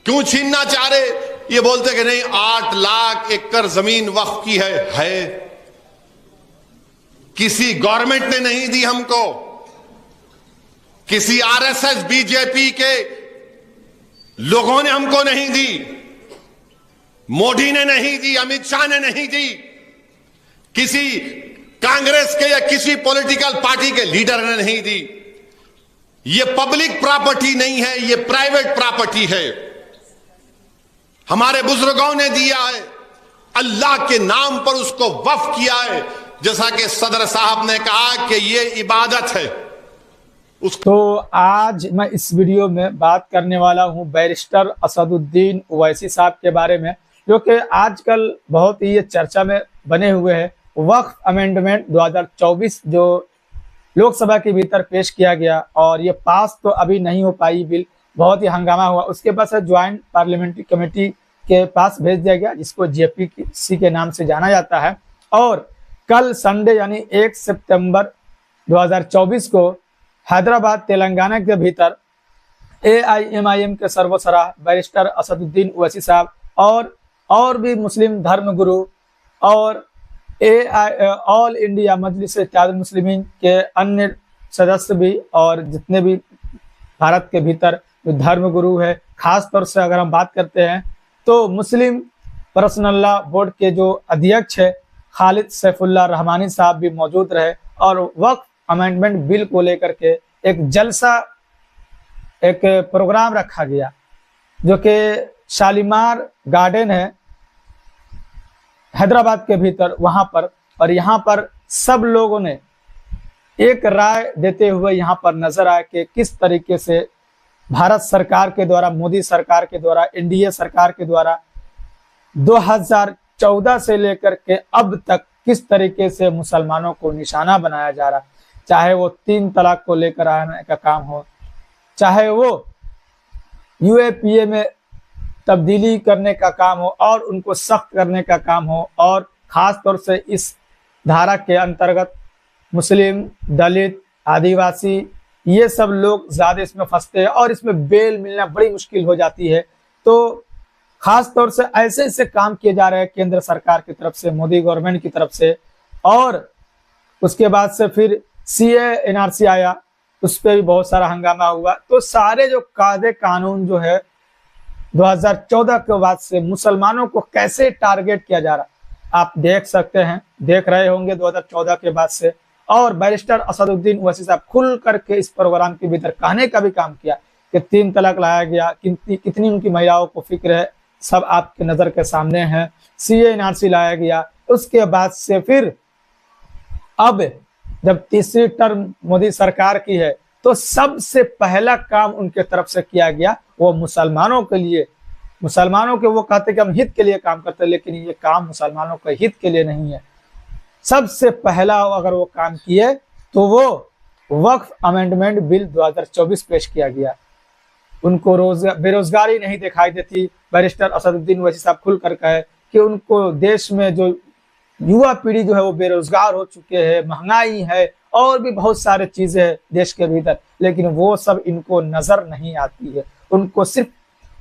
क्यों छीनना चाह रहे? ये बोलते कि नहीं 8 लाख एकड़ जमीन वक्फ की है। किसी गवर्नमेंट ने नहीं दी हमको, किसी आरएसएस बीजेपी के लोगों ने हमको नहीं दी, मोदी ने नहीं दी, अमित शाह ने नहीं दी, किसी कांग्रेस के या किसी पॉलिटिकल पार्टी के लीडर ने नहीं दी। ये पब्लिक प्रॉपर्टी नहीं है, ये प्राइवेट प्रॉपर्टी है। हमारे बुजुर्गों ने दिया है, अल्लाह के नाम पर उसको वक्फ किया है। जैसा कि सदर साहब ने कहा कि ये इबादत है। तो आज मैं इस वीडियो में बात करने वाला हूं बैरिस्टर असदुद्दीन ओवैसी साहब के बारे में, जो कि आजकल बहुत ही चर्चा में बने हुए हैं। वक्फ अमेंडमेंट 2024 जो लोकसभा के भीतर पेश किया गया और ये पास तो अभी नहीं हो पाई बिल, बहुत ही हंगामा हुआ। उसके बाद ज्वाइंट पार्लियामेंट्री कमेटी के पास भेज दिया गया, जिसको जेपीसी के नाम से जाना जाता है। और कल संडे यानी 1 सितंबर 2024 को हैदराबाद तेलंगाना के भीतर AIMIM के सर्वसराह बैरिस्टर असदुद्दीन ओवैसी साहब और भी मुस्लिम धर्म गुरु और ऑल इंडिया मजलिस इत्तेहादुल मुस्लिमीन के अन्य सदस्य भी और जितने भी भारत के भीतर जो धर्म गुरु है, खास तौर से अगर हम बात करते हैं तो मुस्लिम पर्सनल लॉ बोर्ड के जो अध्यक्ष है खालिद सैफुल्लाह रहमानी साहब भी मौजूद रहे। और वक्फ अमेंडमेंट बिल को लेकर के एक जलसा, एक प्रोग्राम रखा गया, जो कि शालीमार गार्डन है हैदराबाद के भीतर, वहां पर। और यहाँ पर सब लोगों ने एक राय देते हुए यहाँ पर नजर आया कि किस तरीके से भारत सरकार के द्वारा, मोदी सरकार के द्वारा, एनडीए सरकार के द्वारा 2014 से लेकर के अब तक किस तरीके से मुसलमानों को निशाना बनाया जा रहा, चाहे वो 3 तलाक को लेकर आने का काम हो, चाहे वो UAPA में तब्दीली करने का काम हो और उनको सख्त करने का काम हो। और खास तौर से इस धारा के अंतर्गत मुस्लिम, दलित, आदिवासी, ये सब लोग ज्यादा इसमें फंसते हैं और इसमें बेल मिलना बड़ी मुश्किल हो जाती है। तो खास तौर से ऐसे ऐसे काम किए जा रहे हैं केंद्र सरकार की तरफ से, मोदी गवर्नमेंट की तरफ से। और उसके बाद से फिर CA NRC आया, उस पर भी बहुत सारा हंगामा हुआ। तो सारे जो कायदे कानून जो है 2014 के बाद से मुसलमानों को कैसे टारगेट किया जा रहा, आप देख सकते हैं, देख रहे होंगे 2014 के बाद से। और बैरिस्टर असदुद्दीन ओवैसी साहब खुल करके इस प्रोग्राम के भीतर कहने का भी काम किया कि 3 तलाक लाया गया, कितनी उनकी महिलाओं को फिक्र है, सब आपके नजर के सामने है। CA NRC लाया गया। उसके बाद से फिर अब जब तीसरी टर्म मोदी सरकार की है तो सबसे पहला काम उनके तरफ से किया गया वो मुसलमानों के लिए, मुसलमानों के, वो कहते कि हम हित के लिए काम करते हैं, लेकिन ये काम मुसलमानों के हित के लिए नहीं है। सबसे पहला अगर वो काम किए तो वो वक्फ अमेंडमेंट बिल 2024 पेश किया गया। उनको बेरोजगारी नहीं दिखाई देती। बैरिस्टर असदुद्दीन ओवैसी साहब खुल कर कहे कि उनको देश में जो युवा पीढ़ी जो है वो बेरोजगार हो चुके हैं, महंगाई है और भी बहुत सारे चीजें हैं देश के भीतर, लेकिन वो सब इनको नजर नहीं आती है। उनको सिर्फ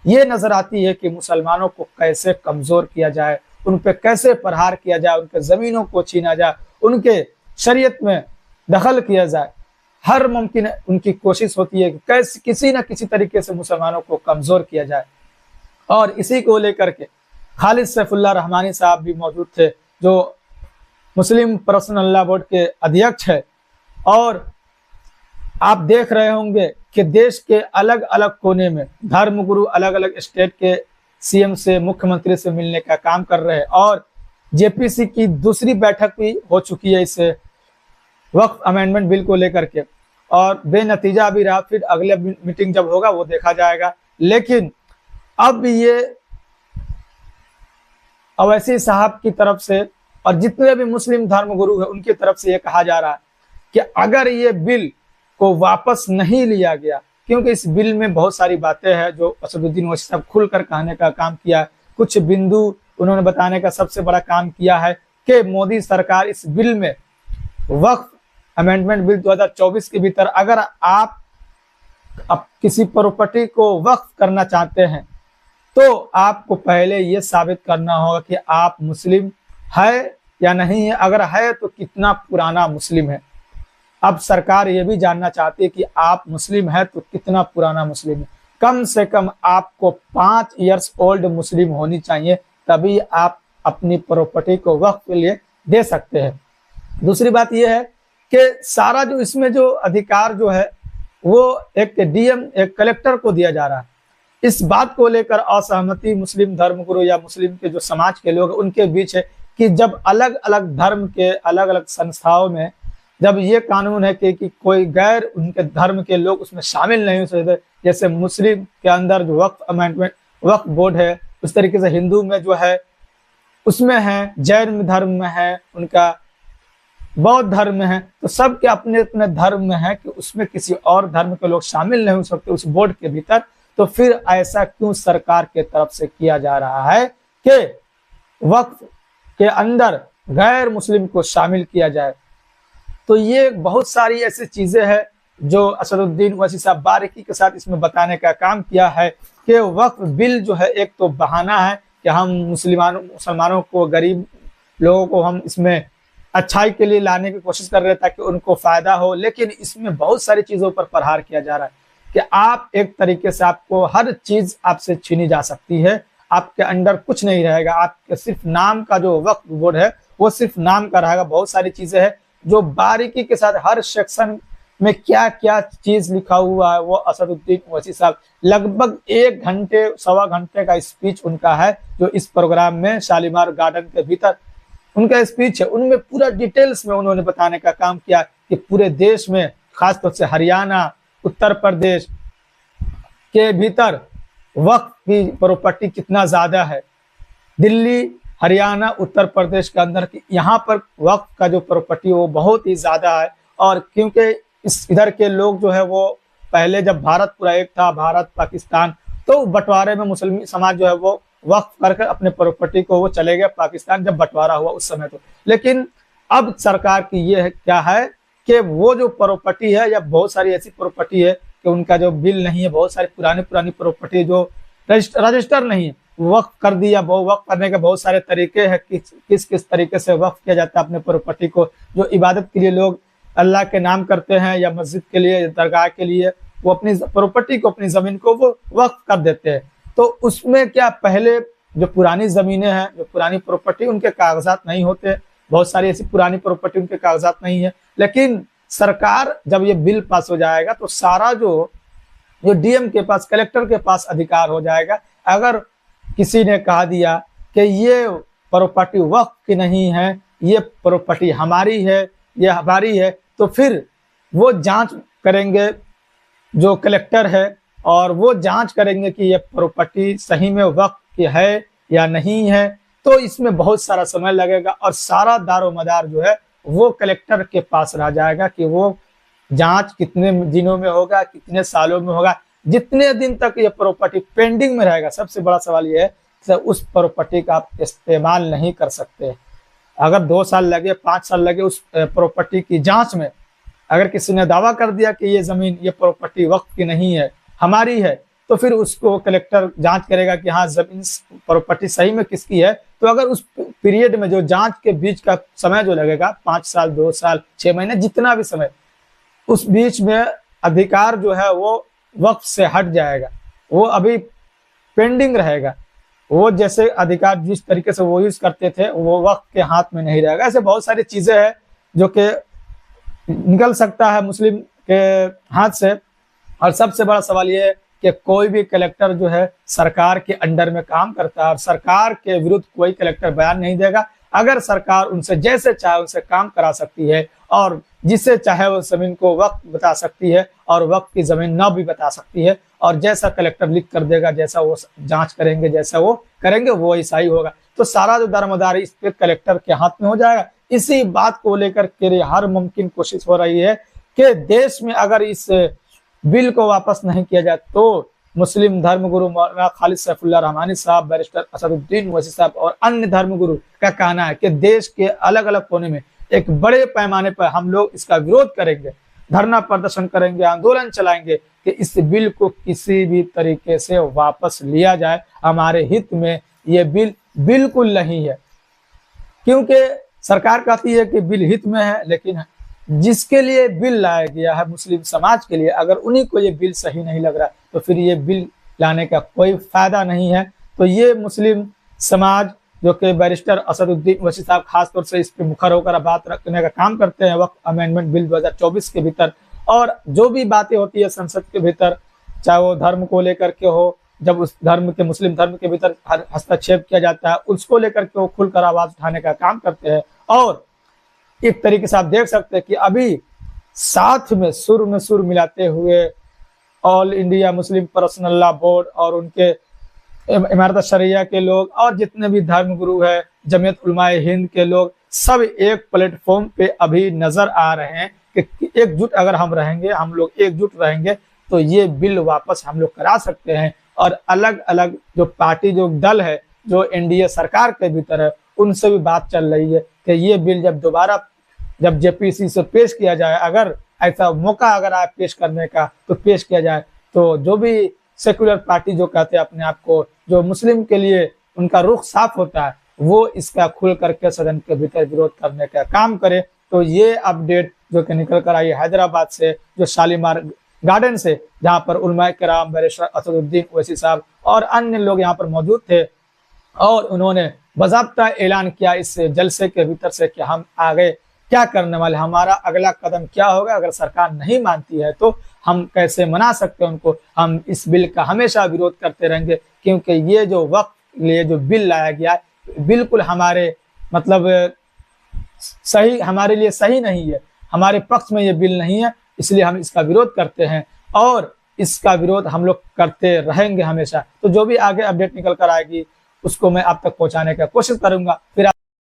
ये नजर आती है कि मुसलमानों को कैसे कमजोर किया जाए, उन पे कैसे प्रहार किया जाए, उनके जमीनों को छीना जाए, उनके शरीयत में दखल किया जाए। हर मुमकिन उनकी कोशिश होती है कि कैसे किसी न किसी तरीके से मुसलमानों को कमजोर किया जाए। और इसी को लेकर के खालिद सैफुल्लाह रहमानी साहब भी मौजूद थे, जो मुस्लिम पर्सनल लॉ बोर्ड के अध्यक्ष है। और आप देख रहे होंगे कि देश के अलग अलग कोने में धर्म गुरु अलग अलग स्टेट के CM से, मुख्यमंत्री से मिलने का काम कर रहे हैं। और JPC की दूसरी बैठक भी हो चुकी है इस वक्फ अमेंडमेंट बिल को लेकर के, और बेनतीजा अभी रहा। फिर अगले मीटिंग जब होगा वो देखा जाएगा। लेकिन अब ये ओवैसी साहब की तरफ से और जितने भी मुस्लिम धर्म गुरु है उनकी तरफ से ये कहा जा रहा है कि अगर ये बिल को वापस नहीं लिया गया, क्योंकि इस बिल में बहुत सारी बातें हैं जो असदुद्दीन ओवैसी साहब खुलकर कहने का काम किया है। कुछ बिंदु उन्होंने बताने का सबसे बड़ा काम किया है कि मोदी सरकार इस बिल में, वक्फ अमेंडमेंट बिल 2024 के भीतर, अगर आप किसी प्रॉपर्टी को वक्फ करना चाहते हैं तो आपको पहले ये साबित करना होगा कि आप मुस्लिम है या नहीं है। अगर है तो कितना पुराना मुस्लिम है। अब सरकार ये भी जानना चाहती है कि आप मुस्लिम है तो कितना पुराना मुस्लिम है। कम से कम आपको 5 इयर्स ओल्ड मुस्लिम होनी चाहिए, तभी आप अपनी प्रॉपर्टी को वक्फ के लिए दे सकते हैं। दूसरी बात यह है कि सारा जो इसमें जो अधिकार जो है वो एक डीएम, एक कलेक्टर को दिया जा रहा है। इस बात को लेकर असहमति मुस्लिम धर्मगुरु या मुस्लिम के जो समाज के लोग उनके बीच है कि जब अलग अलग धर्म के अलग अलग संस्थाओं में जब ये कानून है कि कोई गैर उनके धर्म के लोग उसमें शामिल नहीं हो सकते, जैसे मुस्लिम के अंदर जो वक्फ अमेंडमेंट वक्फ बोर्ड है, उस तरीके से हिंदू में जो है उसमें है, जैन धर्म में है, उनका बौद्ध धर्म में है, तो सबके अपने अपने धर्म में है कि उसमें किसी और धर्म के लोग शामिल नहीं हो सकते उस बोर्ड के भीतर। तो फिर ऐसा क्यों सरकार के तरफ से किया जा रहा है कि वक्फ के अंदर गैर मुस्लिम को शामिल किया जाए। तो ये बहुत सारी ऐसी चीजें हैं जो असदुद्दीन ओवैसी साहब बारीकी के साथ इसमें बताने का काम किया है कि वक्फ बिल जो है एक तो बहाना है कि हम मुसलमानों को, गरीब लोगों को हम इसमें अच्छाई के लिए लाने की कोशिश कर रहे हैं ताकि उनको फायदा हो, लेकिन इसमें बहुत सारी चीजों पर प्रहार किया जा रहा है कि आप एक तरीके से आपको हर चीज आपसे छीनी जा सकती है, आपके अंडर कुछ नहीं रहेगा, आपके सिर्फ नाम का जो वक्फ बोर्ड है वो सिर्फ नाम का रहेगा। बहुत सारी चीजें हैं जो बारीकी के साथ हर सेक्शन में क्या क्या चीज लिखा हुआ है वो असदुद्दीन ओवैसी साहब लगभग 1 घंटे 1.25 घंटे का स्पीच उनका है जो इस प्रोग्राम में शालीमार गार्डन के भीतर उनका स्पीच है। उनमें पूरा डिटेल्स में उन्होंने बताने का काम किया कि पूरे देश में खासतौर से हरियाणा, उत्तर प्रदेश के भीतर वक्फ की प्रॉपर्टी कितना ज्यादा है, दिल्ली, हरियाणा, उत्तर प्रदेश के अंदर की यहाँ पर वक्फ का जो प्रॉपर्टी वो बहुत ही ज्यादा है। और क्योंकि इस इधर के लोग जो है वो पहले जब भारत पूरा एक था, भारत पाकिस्तान, तो बंटवारे में मुस्लिम समाज जो है वो वक्फ करके अपने प्रॉपर्टी को वो चले गए पाकिस्तान जब बंटवारा हुआ उस समय। तो लेकिन अब सरकार की ये है क्या है कि वो जो प्रॉपर्टी है या बहुत सारी ऐसी प्रॉपर्टी है कि उनका जो बिल नहीं है, बहुत सारी पुरानी प्रॉपर्टी जो रजिस्टर नहीं है वक्फ कर दिया। वक्फ करने के बहुत सारे तरीके हैं, किस किस तरीके से वक्फ किया जाता है अपने प्रॉपर्टी को। जो इबादत के लिए लोग अल्लाह के नाम करते हैं या मस्जिद के लिए या दरगाह के लिए, वो अपनी प्रॉपर्टी को, अपनी जमीन को वो वक्फ कर देते हैं। तो उसमें क्या पहले जो पुरानी जमीनें हैं, जो पुरानी प्रॉपर्टी, उनके कागजात नहीं होते, बहुत सारी ऐसी पुरानी प्रॉपर्टी उनके कागजात नहीं है। लेकिन सरकार जब ये बिल पास हो जाएगा तो सारा जो डीएम के पास, कलेक्टर के पास अधिकार हो जाएगा। अगर किसी ने कहा दिया कि ये प्रॉपर्टी वक्फ की नहीं है, ये प्रॉपर्टी हमारी है, ये हमारी है, तो फिर वो जांच करेंगे जो कलेक्टर है और वो जांच करेंगे कि ये प्रॉपर्टी सही में वक्फ की है या नहीं है। तो इसमें बहुत सारा समय लगेगा और सारा दारोमदार जो है वो कलेक्टर के पास रह जाएगा कि वो जांच कितने दिनों में होगा, कितने सालों में होगा। जितने दिन तक ये प्रॉपर्टी पेंडिंग में रहेगा, सबसे बड़ा सवाल ये है कि उस प्रॉपर्टी का आप इस्तेमाल नहीं कर सकते। अगर 2 साल लगे, 5 साल लगे उस प्रॉपर्टी की जांच में, अगर किसी ने दावा कर दिया कि ये जमीन, ये प्रॉपर्टी वक्फ की नहीं है, हमारी है, तो फिर उसको कलेक्टर जांच करेगा कि हाँ जमीन प्रॉपर्टी सही में किसकी है। तो अगर उस पीरियड में जो जांच के बीच का समय जो लगेगा 5 साल, 2 साल, 6 महीने, जितना भी समय, उस बीच में अधिकार जो है वो वक्फ से हट जाएगा, वो अभी पेंडिंग रहेगा। वो जैसे अधिकार जिस तरीके से वो यूज करते थे वो वक्फ के हाथ में नहीं रहेगा। ऐसे बहुत सारी चीजें हैं जो कि निकल सकता है मुस्लिम के हाथ से। और सबसे बड़ा सवाल ये है कि कोई भी कलेक्टर जो है सरकार के अंडर में काम करता है और सरकार के विरुद्ध कोई कलेक्टर बयान नहीं देगा। अगर सरकार उनसे जैसे चाहे उनसे काम करा सकती है और जिसे चाहे वो जमीन को वक्त बता सकती है और वक्त की जमीन न भी बता सकती है, और जैसा कलेक्टर लिख कर देगा, जैसा वो जांच करेंगे, जैसा वो करेंगे वो ऐसा ही होगा। तो सारा जो दारोमदारी इस पे कलेक्टर के हाथ में हो जाएगा। इसी बात को लेकर के लिए हर मुमकिन कोशिश हो रही है कि देश में अगर इस बिल को वापस नहीं किया जाए तो मुस्लिम धर्मगुरु मौलाना खालिद सैफुल्लाह रहमानी साहब, बैरिस्टर असदुद्दीन ओवैसी साहब और अन्य धर्मगुरु का कहना है कि देश के अलग अलग कोने में एक बड़े पैमाने पर हम लोग इसका विरोध करेंगे। धरना प्रदर्शन करेंगे, आंदोलन चलाएंगे कि इस बिल को किसी भी तरीके से वापस लिया जाए। हमारे हित में ये बिल बिल्कुल नहीं है, क्योंकि सरकार कहती है कि बिल हित में है, लेकिन जिसके लिए बिल लाया गया है मुस्लिम समाज के लिए, अगर उन्हीं को ये बिल सही नहीं लग रहा तो फिर ये बिल लाने का कोई फायदा नहीं है। तो ये मुस्लिम समाज जो कि बैरिस्टर असदुद्दीन ओवैसी साहब खासतौर से इस पर मुखर होकर बात रखने का काम करते हैं वक्त अमेंडमेंट बिल 2024 के भीतर, और जो भी बातें होती है संसद के भीतर, चाहे वो धर्म को लेकर के हो, जब उस धर्म के मुस्लिम धर्म के भीतर हस्तक्षेप किया जाता है उसको लेकर के वो खुलकर आवाज उठाने का काम करते हैं। और एक तरीके से आप देख सकते हैं कि अभी साथ में सुर मिलाते हुए all India Muslim personal law board और उनके इमारत शरिया के लोग और जितने भी धर्म गुरु है, जमीयत उलमाए हिंद के लोग, सब एक प्लेटफॉर्म पे अभी नजर आ रहे हैं कि एकजुट अगर हम रहेंगे, हम लोग एकजुट रहेंगे तो ये बिल वापस हम लोग करा सकते हैं। और अलग अलग जो पार्टी जो दल है जो एनडीए सरकार के भीतर है उनसे भी बात चल रही है कि ये बिल जब दोबारा जब जेपीसी से पेश किया जाए, अगर ऐसा मौका अगर आए पेश करने का तो पेश किया जाए, तो जो भी सेकुलर पार्टी जो कहते हैं अपने आप को, जो मुस्लिम के लिए उनका रुख साफ होता है, वो इसका खुल करके सदन के भीतर विरोध करने का काम करे। तो ये अपडेट जो कि निकल कर आई हैदराबाद से, जो शालीमार गार्डन से, जहां पर उलमाए किराम बैरिस्टर असदुद्दीन ओवैसी साहब और अन्य लोग यहाँ पर मौजूद थे और उन्होंने बाज़ाब्ता ऐलान किया इस जलसे के भीतर से कि हम आगे क्या करने वाले, हमारा अगला कदम क्या होगा, अगर सरकार नहीं मानती है तो हम कैसे मना सकते हैं उनको, हम इस बिल का हमेशा विरोध करते रहेंगे, क्योंकि ये जो वक्त लिए जो बिल लाया गया है बिल्कुल हमारे मतलब सही, हमारे लिए सही नहीं है, हमारे पक्ष में ये बिल नहीं है, इसलिए हम इसका विरोध करते हैं और इसका विरोध हम लोग करते रहेंगे हमेशा। तो जो भी आगे अपडेट निकल कर आएगी उसको मैं आप तक पहुंचाने का कोशिश करूंगा। फिर